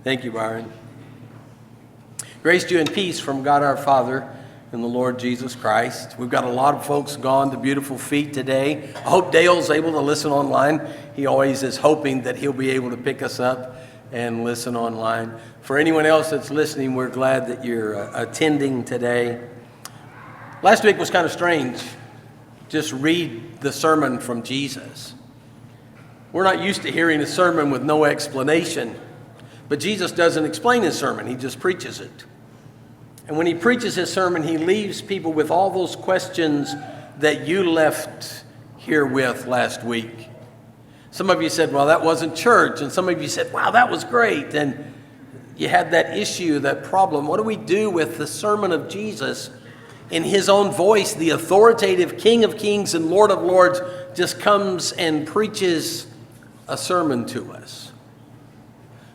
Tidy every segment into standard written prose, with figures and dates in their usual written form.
Thank you, Byron. Grace to you and peace from God our Father and the Lord Jesus Christ. We've got a lot of folks gone to Beautiful Feet today. I hope Dale's able to listen online. He always is hoping that he'll be able to pick us up and listen online. For anyone else that's listening, we're glad that you're attending today. Last week was kind of strange. Just read the sermon from Jesus. We're not used to hearing a sermon with no explanation. But Jesus doesn't explain his sermon, he just preaches it. And when he preaches his sermon, he leaves people with all those questions that you left here with last week. Some of you said, well, that wasn't church. And some of you said, wow, that was great. And you had that issue, that problem. What do we do with the sermon of Jesus in his own voice? The authoritative King of Kings and Lord of Lords just comes and preaches a sermon to us.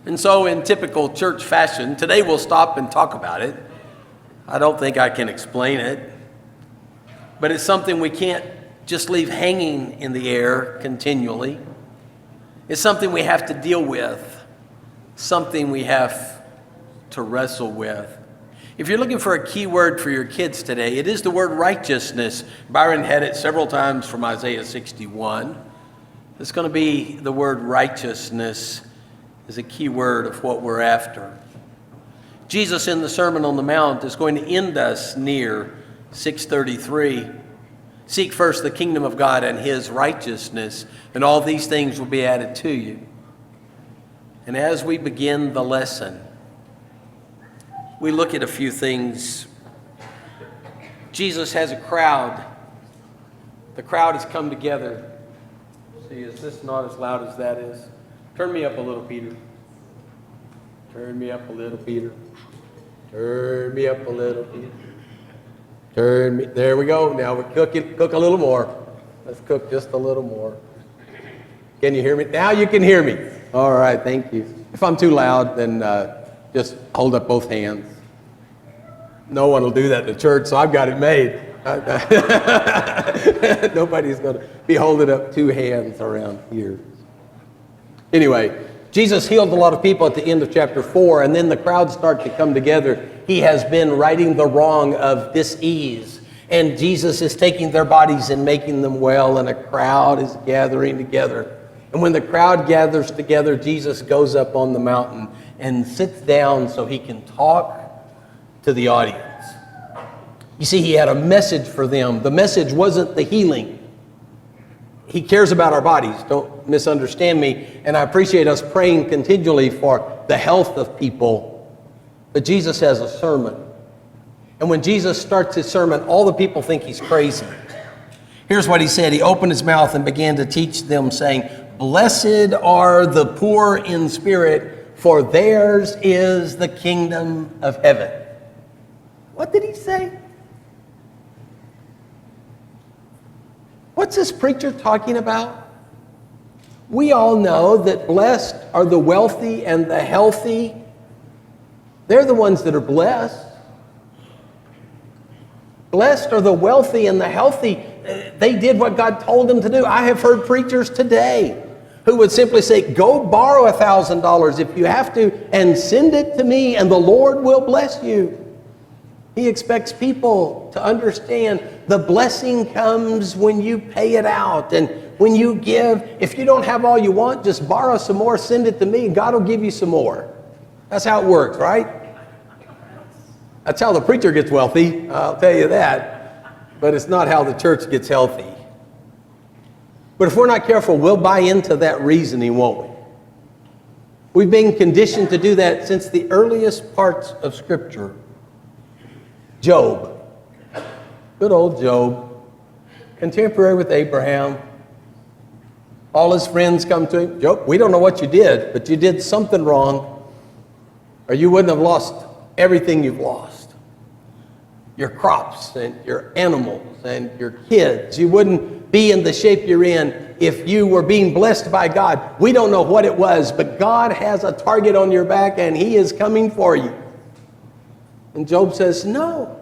And so in typical church fashion, today we'll stop and talk about it. I don't think I can explain it, but it's something we can't just leave hanging in the air continually. It's something we have to deal with, something we have to wrestle with. If you're looking for a key word for your kids today, it is the word righteousness. Byron had it several times from Isaiah 61. It's going to be the word righteousness is a key word of what we're after. Jesus in the Sermon on the Mount is going to end us near 633. Seek first the kingdom of God and his righteousness, and all these things will be added to you. And as we begin the lesson, we look at a few things. Jesus has a crowd. The crowd has come together. See, is this not as loud as that is? Turn me up a little, Peter. Turn me up a little, Peter. Turn me up a little, Peter. Turn me. There we go. Now we're cooking. Cook a little more. Let's cook just a little more. Can you hear me? Now you can hear me. All right. Thank you. If I'm too loud, then just hold up both hands. No one will do that in the church, so I've got it made. Nobody's going to be holding up two hands around here. Anyway, Jesus healed a lot of people at the end of chapter 4, and then the crowds start to come together. He has been righting the wrong of dis-ease, and Jesus is taking their bodies and making them well, and a crowd is gathering together. And when the crowd gathers together, Jesus goes up on the mountain and sits down so he can talk to the audience. You see, he had a message for them. The message wasn't the healing. He cares about our bodies, don't misunderstand me, and I appreciate us praying continually for the health of people. But Jesus has a sermon. And when Jesus starts his sermon, all the people think he's crazy. Here's what he said. He opened his mouth and began to teach them, saying, "Blessed are the poor in spirit, for theirs is the kingdom of heaven." What did he say? What's this preacher talking about? We all know that blessed are the wealthy and the healthy. They're the ones that are blessed. Blessed are the wealthy and the healthy. They did what God told them to do. I have heard preachers today who would simply say, go borrow $1,000 if you have to and send it to me and the Lord will bless you. He expects people to understand the blessing comes when you pay it out. And when you give, if you don't have all you want, just borrow some more, send it to me, and God will give you some more. That's how it works, right? That's how the preacher gets wealthy, I'll tell you that. But it's not how the church gets healthy. But if we're not careful, we'll buy into that reasoning, won't we? We've been conditioned to do that since the earliest parts of Scripture. Job, good old Job, contemporary with Abraham. All his friends come to him. Job, we don't know what you did, but you did something wrong, or you wouldn't have lost everything you've lost. Your crops and your animals and your kids. You wouldn't be in the shape you're in if you were being blessed by God. We don't know what it was, but God has a target on your back and he is coming for you. And Job says, no.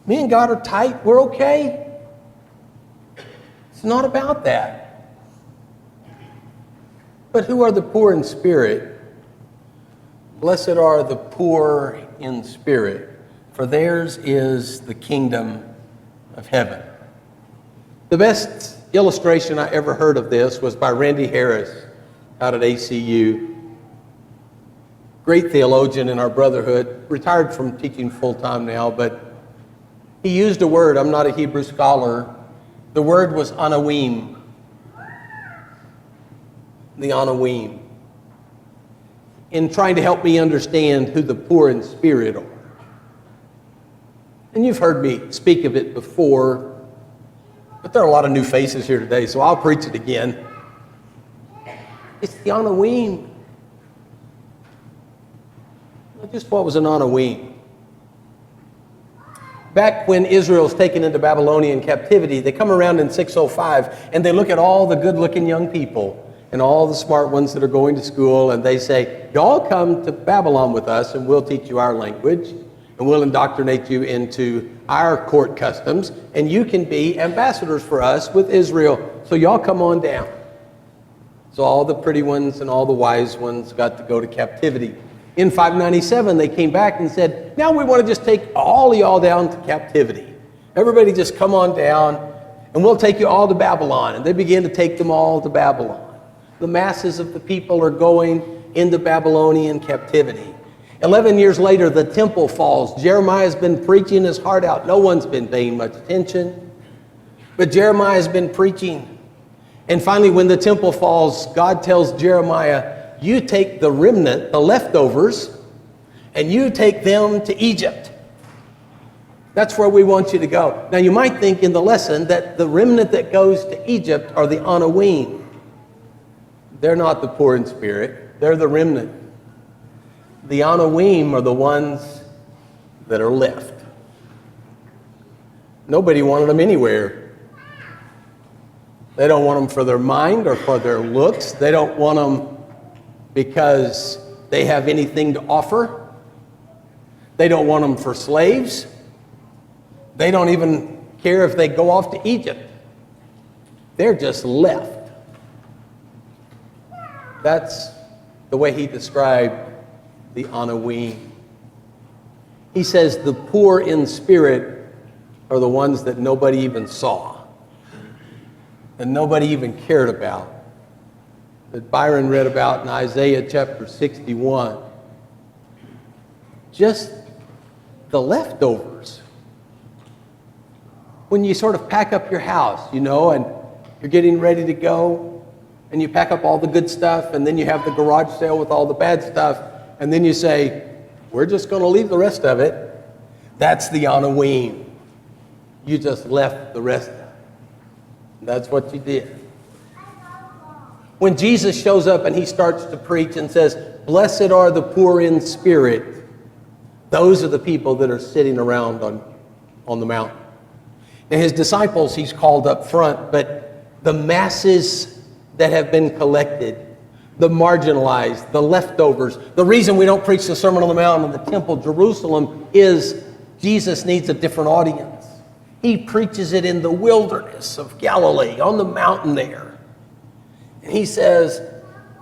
Me and God are tight. We're okay. It's not about that. But who are the poor in spirit? Blessed are the poor in spirit, for theirs is the kingdom of heaven. The best illustration I ever heard of this was by Randy Harris out at ACU. Great theologian in our brotherhood, retired from teaching full-time now, but he used a word. I'm not a Hebrew scholar. The word was anawim. The anawim. In trying to help me understand who the poor in spirit are. And you've heard me speak of it before, but there are a lot of new faces here today, so I'll preach it again. It's the anawim. Just what was an anawim? Back when Israel's taken into Babylonian captivity, they come around in 605 and they look at all the good-looking young people and all the smart ones that are going to school, and they say, y'all come to Babylon with us and we'll teach you our language and we'll indoctrinate you into our court customs, and you can be ambassadors for us with Israel. So y'all come on down. So all the pretty ones and all the wise ones got to go to captivity. In 597, they came back and said, now we want to just take all of y'all down to captivity. Everybody just come on down and we'll take you all to Babylon. And they began to take them all to Babylon. The masses of the people are going into Babylonian captivity. 11 years later, the temple falls. Jeremiah's been preaching his heart out. No one's been paying much attention. But Jeremiah's been preaching. And finally, when the temple falls, God tells Jeremiah, you take the remnant, the leftovers, and you take them to Egypt. That's where we want you to go. Now, you might think in the lesson that the remnant that goes to Egypt are the anawim. They're not the poor in spirit. They're the remnant. The anawim are the ones that are left. Nobody wanted them anywhere. They don't want them for their mind or for their looks. They don't want them because they have anything to offer. They don't want them for slaves. They don't even care if they go off to Egypt. They're just left. That's the way he described the anawim. He says the poor in spirit are the ones that nobody even saw, that nobody even cared about, that Byron read about in Isaiah chapter 61. Just the leftovers. When you sort of pack up your house, and you're getting ready to go, and you pack up all the good stuff, and then you have the garage sale with all the bad stuff, and then you say, we're just going to leave the rest of it. That's the anawim. You just left the rest of it. That's what you did. When Jesus shows up and he starts to preach and says, blessed are the poor in spirit, those are the people that are sitting around on the mountain. Now, his disciples he's called up front, but the masses that have been collected, the marginalized, the leftovers. The reason we don't preach the Sermon on the Mount in the temple, Jerusalem, is Jesus needs a different audience. He preaches it in the wilderness of Galilee, on the mountain there. And he says,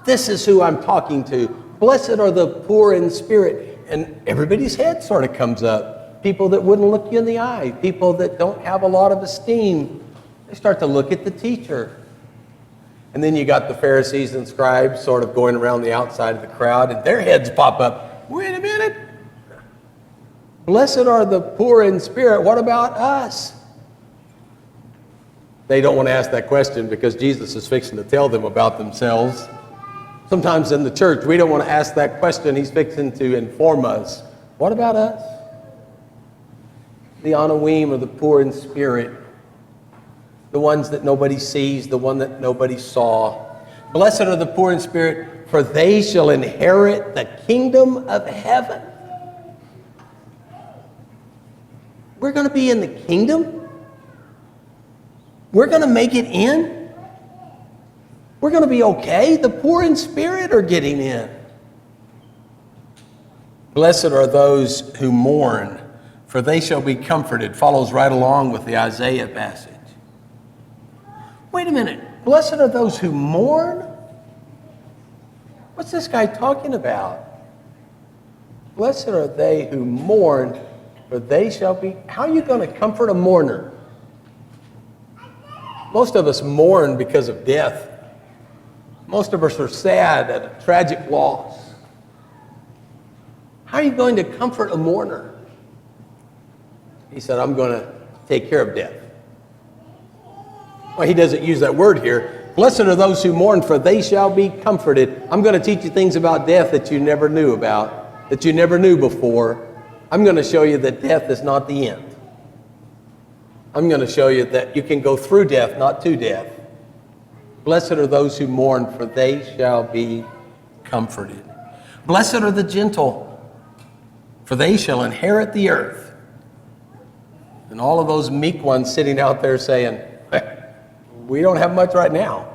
this is who I'm talking to. Blessed are the poor in spirit. And everybody's head sort of comes up. People that wouldn't look you in the eye, people that don't have a lot of esteem, they start to look at the teacher. And then you got the Pharisees and scribes sort of going around the outside of the crowd, and their heads pop up. Wait a minute. Blessed are the poor in spirit. What about us? They don't want to ask that question because Jesus is fixing to tell them about themselves. Sometimes in the church, we don't want to ask that question. He's fixing to inform us. What about us? The anawim are the poor in spirit. The ones that nobody sees, the one that nobody saw. Blessed are the poor in spirit, for they shall inherit the kingdom of heaven. We're going to be in the kingdom? We're going to make it in? We're going to be okay? The poor in spirit are getting in. Blessed are those who mourn, for they shall be comforted. Follows right along with the Isaiah passage. Wait a minute. Blessed are those who mourn? What's this guy talking about? Blessed are they who mourn, for they shall be... How are you going to comfort a mourner? Most of us mourn because of death. Most of us are sad at a tragic loss. How are you going to comfort a mourner? He said, I'm going to take care of death. Well, he doesn't use that word here. Blessed are those who mourn, for they shall be comforted. I'm going to teach you things about death that you never knew about, that you never knew before. I'm going to show you that death is not the end. I'm going to show you that you can go through death, not to death. Blessed are those who mourn, for they shall be comforted. Blessed are the gentle, for they shall inherit the earth. And all of those meek ones sitting out there saying, we don't have much right now.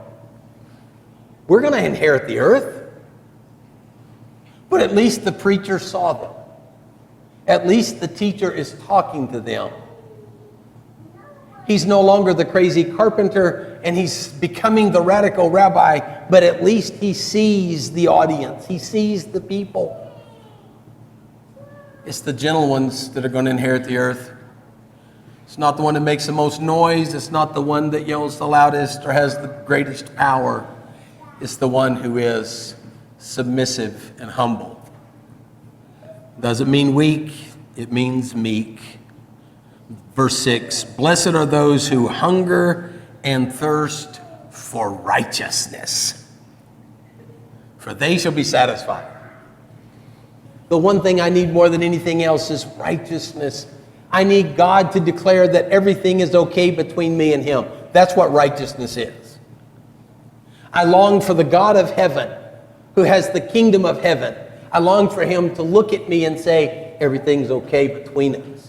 We're going to inherit the earth. But at least the preacher saw them. At least the teacher is talking to them. He's no longer the crazy carpenter, and he's becoming the radical rabbi, but at least he sees the audience. He sees the people. It's the gentle ones that are going to inherit the earth. It's not the one that makes the most noise. It's not the one that yells the loudest or has the greatest power. It's the one who is submissive and humble. Doesn't mean weak. It means meek. Verse 6, blessed are those who hunger and thirst for righteousness, for they shall be satisfied. The one thing I need more than anything else is righteousness. I need God to declare that everything is okay between me and him. That's what righteousness is. I long for the God of heaven, who has the kingdom of heaven. I long for him to look at me and say, everything's okay between us.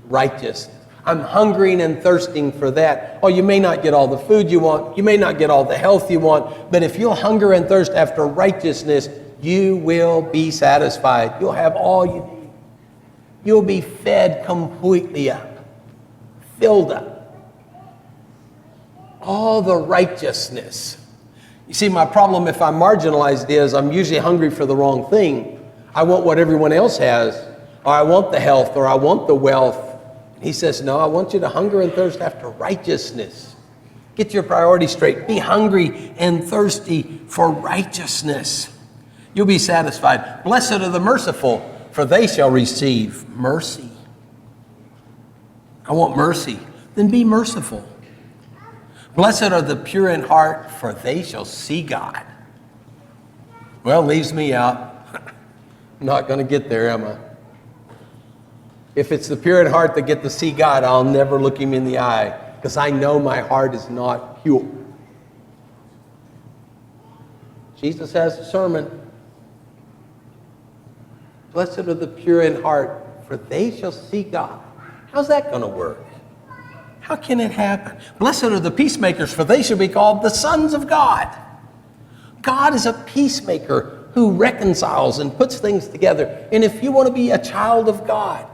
Righteousness. I'm hungering and thirsting for that. Oh, you may not get all the food you want. You may not get all the health you want. But if you'll hunger and thirst after righteousness, you will be satisfied. You'll have all you need. You'll be fed completely up, filled up. All the righteousness. You see, my problem if I'm marginalized is I'm usually hungry for the wrong thing. I want what everyone else has, or I want the health, or I want the wealth. He says, no, I want you to hunger and thirst after righteousness. Get your priorities straight. Be hungry and thirsty for righteousness. You'll be satisfied. Blessed are the merciful, for they shall receive mercy. I want mercy. Then be merciful. Blessed are the pure in heart, for they shall see God. Well, leaves me out. I'm not going to get there, am I? If it's the pure in heart that get to see God, I'll never look him in the eye, because I know my heart is not pure. Jesus has a sermon. Blessed are the pure in heart, for they shall see God. How's that going to work? How can it happen? Blessed are the peacemakers, for they shall be called the sons of God. God is a peacemaker who reconciles and puts things together. And if you want to be a child of God,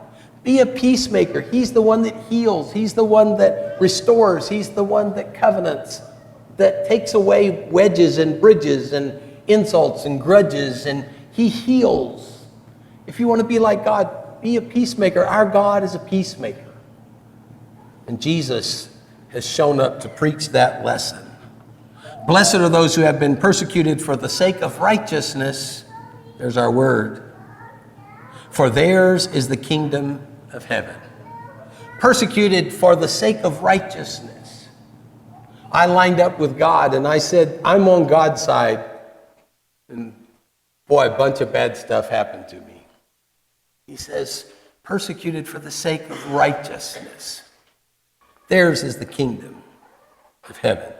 be a peacemaker. He's the one that heals. He's the one that restores. He's the one that covenants, that takes away wedges and bridges and insults and grudges, and he heals. If you want to be like God, be a peacemaker. Our God is a peacemaker. And Jesus has shown up to preach that lesson. Blessed are those who have been persecuted for the sake of righteousness. There's our word. For theirs is the kingdom of heaven. Persecuted for the sake of righteousness. I lined up with God and I said, I'm on God's side. And boy, a bunch of bad stuff happened to me. He says, persecuted for the sake of righteousness. Theirs is the kingdom of heaven.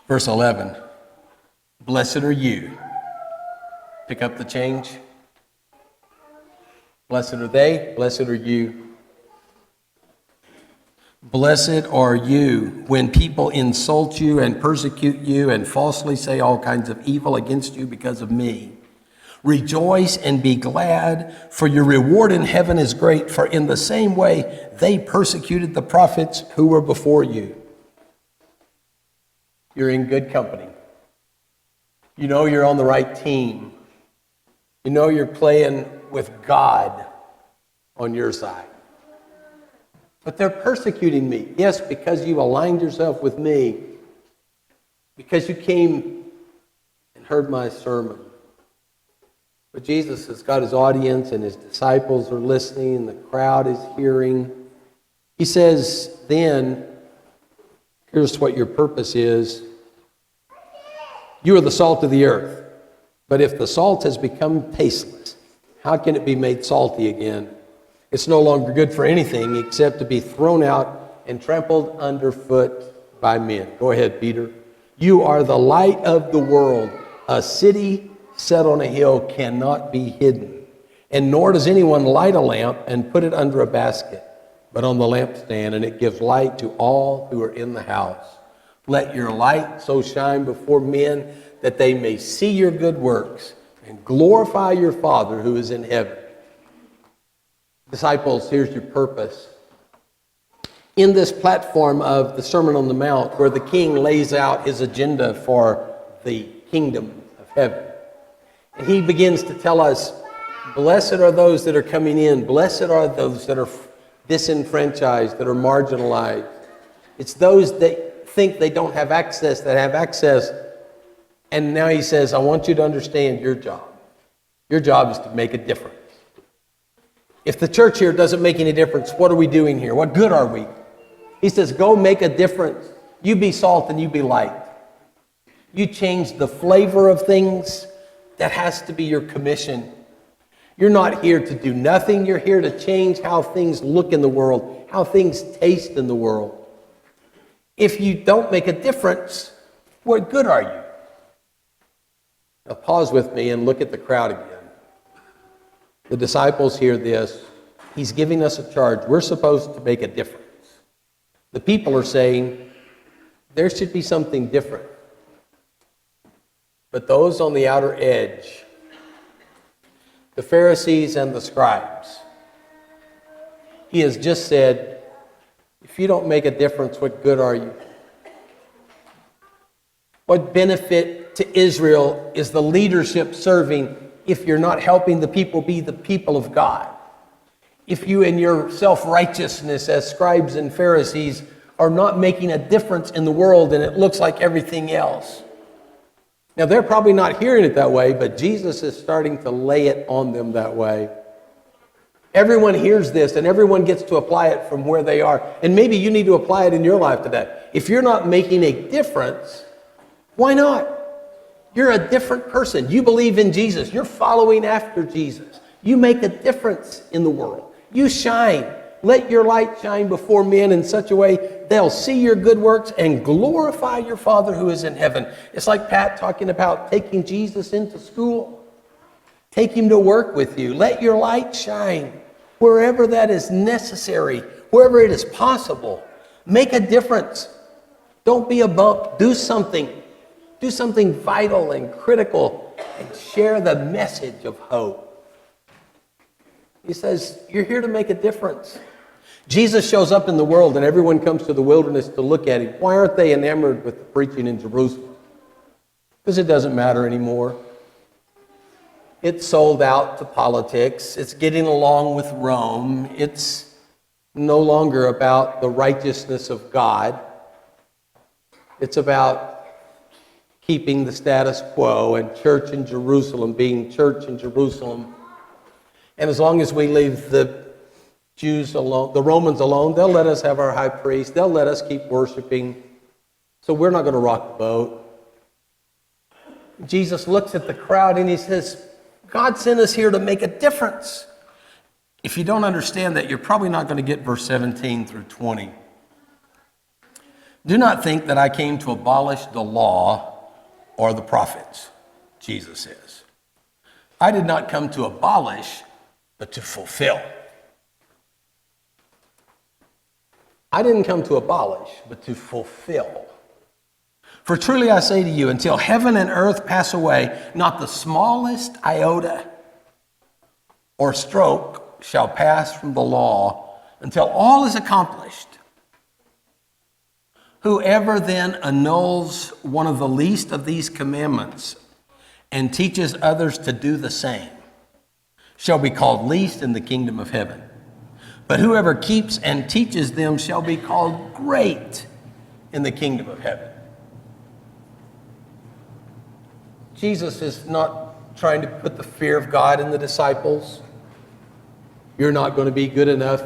Verse 11, blessed are you. Pick up the change. Blessed are they, blessed are you. Blessed are you when people insult you and persecute you and falsely say all kinds of evil against you because of me. Rejoice and be glad, for your reward in heaven is great, for in the same way they persecuted the prophets who were before you. You're in good company. You know you're on the right team. You know you're playing with God on your side. But they're persecuting me. Yes, because you aligned yourself with me. Because you came and heard my sermon. But Jesus has got his audience and his disciples are listening and the crowd is hearing. He says, then, here's what your purpose is. You are the salt of the earth. But if the salt has become tasteless, how can it be made salty again? It's no longer good for anything except to be thrown out and trampled underfoot by men. Go ahead, Peter. You are the light of the world. A city set on a hill cannot be hidden. And nor does anyone light a lamp and put it under a basket, but on the lampstand, and it gives light to all who are in the house. Let your light so shine before men that they may see your good works and glorify your Father who is in heaven. Disciples, here's your purpose. In this platform of the Sermon on the Mount, where the King lays out his agenda for the kingdom of heaven, and he begins to tell us, blessed are those that are coming in. Blessed are those that are disenfranchised, that are marginalized. It's those that think they don't have access that have access. And now he says, I want you to understand your job. Your job is to make a difference. If the church here doesn't make any difference, what are we doing here? What good are we? He says, go make a difference. You be salt and you be light. You change the flavor of things. That has to be your commission. You're not here to do nothing. You're here to change how things look in the world, how things taste in the world. If you don't make a difference, what good are you? Now pause with me and look at the crowd again. The disciples hear this. He's giving us a charge. We're supposed to make a difference. The people are saying, there should be something different. But those on the outer edge, the Pharisees and the scribes, he has just said, if you don't make a difference, what good are you? What benefit to Israel is the leadership serving if you're not helping the people be the people of God? If you in your self-righteousness as scribes and Pharisees are not making a difference in the world and it looks like everything else. Now they're probably not hearing it that way, but Jesus is starting to lay it on them that way. Everyone hears this and everyone gets to apply it from where they are. And maybe you need to apply it in your life today. If you're not making a difference, why not? You're a different person. You believe in Jesus. You're following after Jesus. You make a difference in the world. You shine. Let your light shine before men in such a way they'll see your good works and glorify your Father who is in heaven. It's like Pat talking about taking Jesus into school. Take him to work with you. Let your light shine wherever that is necessary, wherever it is possible. Make a difference. Don't be a bump. Do something. Do something vital and critical and share the message of hope. He says, you're here to make a difference. Jesus shows up in the world and everyone comes to the wilderness to look at him. Why aren't they enamored with the preaching in Jerusalem? Because it doesn't matter anymore. It's sold out to politics. It's getting along with Rome. It's no longer about the righteousness of God. It's about keeping the status quo and church in Jerusalem being church in Jerusalem. And as long as we leave the Jews alone, the Romans alone, they'll let us have our high priest. They'll let us keep worshiping. So we're not going to rock the boat. Jesus looks at the crowd and he says, God sent us here to make a difference. If you don't understand that, you're probably not going to get verse 17 through 20. Do not think that I came to abolish the law or the prophets, Jesus says. I did not come to abolish, but to fulfill. I didn't come to abolish, but to fulfill. For truly I say to you, until heaven and earth pass away, not the smallest iota or stroke shall pass from the law until all is accomplished. Whoever then annuls one of the least of these commandments and teaches others to do the same shall be called least in the kingdom of heaven. But whoever keeps and teaches them shall be called great in the kingdom of heaven. Jesus is not trying to put the fear of God in the disciples. You're not going to be good enough.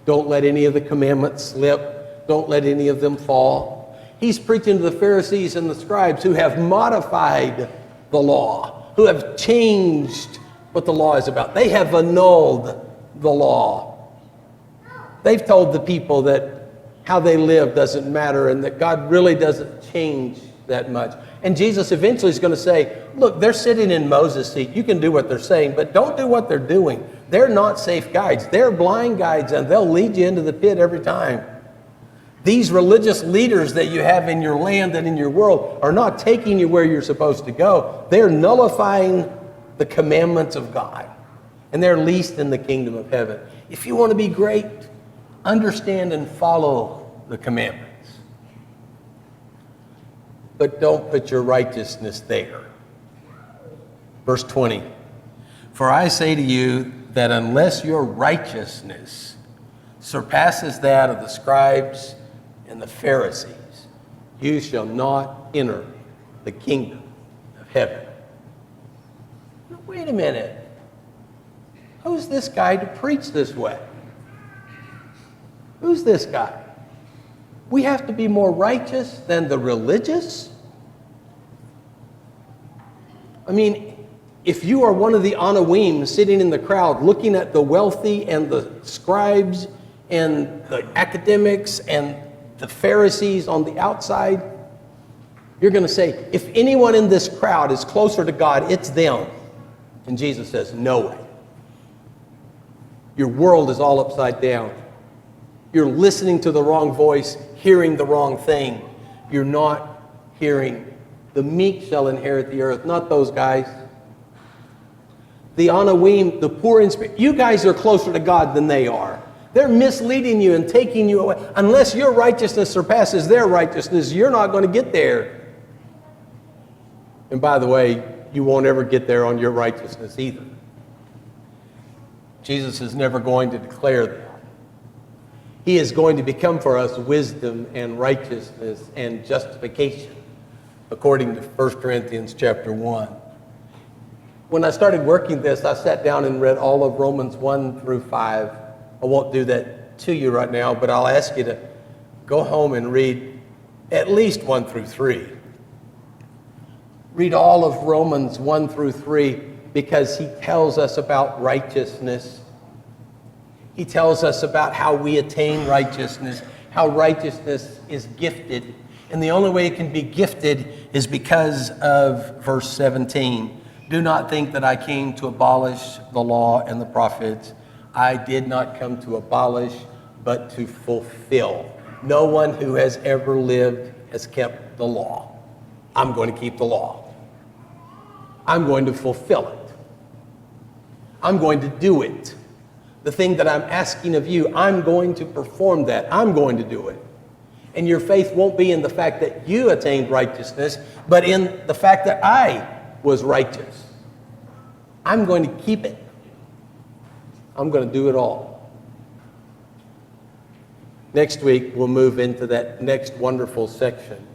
Don't let any of the commandments slip. Don't let any of them fall. He's preaching to the Pharisees and the scribes who have modified the law, who have changed what the law is about. They have annulled the law. They've told the people that how they live doesn't matter and that God really doesn't change that much. And Jesus eventually is going to say, look, they're sitting in Moses' seat. You can do what they're saying, but don't do what they're doing. They're not safe guides. They're blind guides, and they'll lead you into the pit every time. These religious leaders that you have in your land and in your world are not taking you where you're supposed to go. They're nullifying the commandments of God, and they're least in the kingdom of heaven. If you want to be great, understand and follow the commandments. But don't put your righteousness there. Verse 20, for I say to you that unless your righteousness surpasses that of the scribes and the Pharisees, you shall not enter the kingdom of heaven. Now, wait a minute. Who's this guy to preach this way? Who's this guy? We have to be more righteous than the religious? I mean, if you are one of the Anawim sitting in the crowd looking at the wealthy and the scribes and the academics and the Pharisees on the outside, you're going to say, if anyone in this crowd is closer to God, it's them. And Jesus says, no way. Your world is all upside down. You're listening to the wrong voice, hearing the wrong thing. You're not hearing. The meek shall inherit the earth, not those guys. The Anawim, the poor in spirit, you guys are closer to God than they are. They're misleading you and taking you away. Unless your righteousness surpasses their righteousness, you're not going to get there. And by the way, you won't ever get there on your righteousness either. Jesus is never going to declare that. He is going to become for us wisdom and righteousness and justification, according to 1 Corinthians chapter 1. When I started working this, I sat down and read all of Romans 1 through 5. I won't do that to you right now, but I'll ask you to go home and read at least 1 through 3. Read all of Romans 1 through 3 because he tells us about righteousness. He tells us about how we attain righteousness, how righteousness is gifted. And the only way it can be gifted is because of verse 17. Do not think that I came to abolish the law and the prophets. I did not come to abolish, but to fulfill. No one who has ever lived has kept the law. I'm going to keep the law. I'm going to fulfill it. I'm going to do it. The thing that I'm asking of you, I'm going to perform that. I'm going to do it. And your faith won't be in the fact that you attained righteousness, but in the fact that I was righteous. I'm going to keep it. I'm going to do it all. Next week, we'll move into that next wonderful section.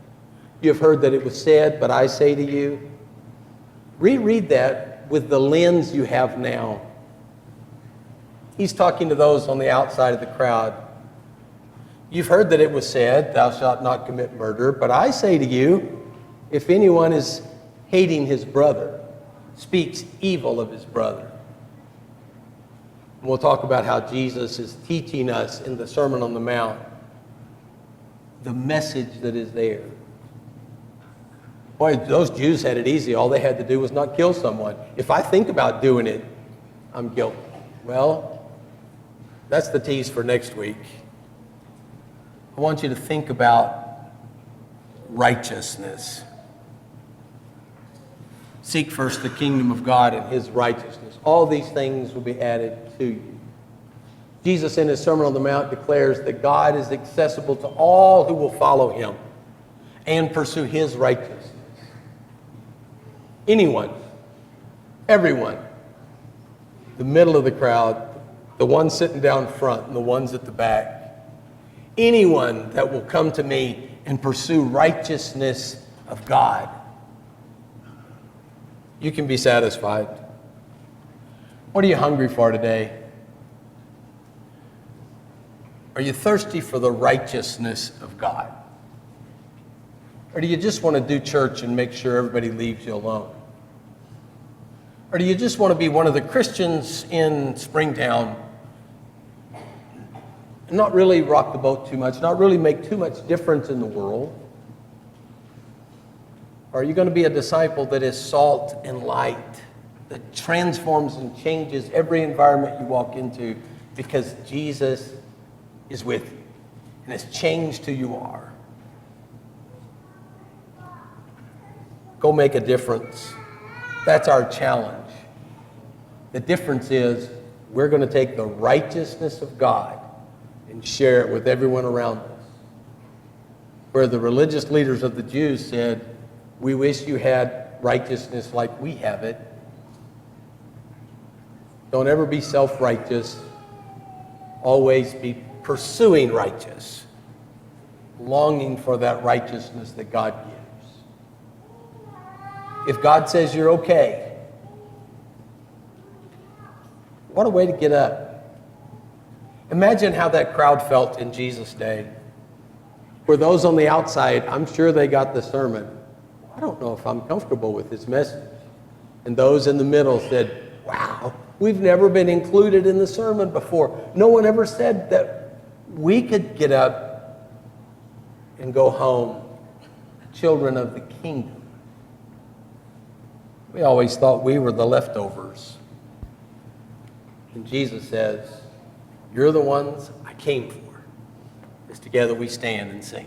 You've heard that it was said, but I say to you, reread that with the lens you have now. He's talking to those on the outside of the crowd. You've heard that it was said, thou shalt not commit murder, but I say to you, if anyone is hating his brother, speaks evil of his brother. And we'll talk about how Jesus is teaching us in the Sermon on the Mount the message that is there. Boy, those Jews had it easy. All they had to do was not kill someone. If I think about doing it, I'm guilty. Well, that's the tease for next week. I want you to think about righteousness. Seek first the kingdom of God and his righteousness. All these things will be added to you. Jesus in his Sermon on the Mount declares that God is accessible to all who will follow him and pursue his righteousness. Anyone, everyone. the middle of the crowd, the ones sitting down front and the ones at the back. Anyone that will come to me and pursue righteousness of God, you can be satisfied. What are you hungry for today? Are you thirsty for the righteousness of God? Or do you just want to do church and make sure everybody leaves you alone? Or do you just want to be one of the Christians in Springtown and not really rock the boat too much, not really make too much difference in the world? Or are you going to be a disciple that is salt and light, that transforms and changes every environment you walk into because Jesus is with you and has changed who you are? Go make a difference. That's our challenge. The difference is we're going to take the righteousness of God and share it with everyone around us. Where the religious leaders of the Jews said, we wish you had righteousness like we have it. Don't ever be self-righteous. Always be pursuing righteous, longing for that righteousness that God gives. If God says you're okay, what a way to get up. Imagine how that crowd felt in Jesus' day. For those on the outside, I'm sure they got the sermon. I don't know if I'm comfortable with this message. And those in the middle said, wow, we've never been included in the sermon before. No one ever said that we could get up and go home, children of the kingdom. We always thought we were the leftovers. And Jesus says, you're the ones I came for. As together we stand and sing.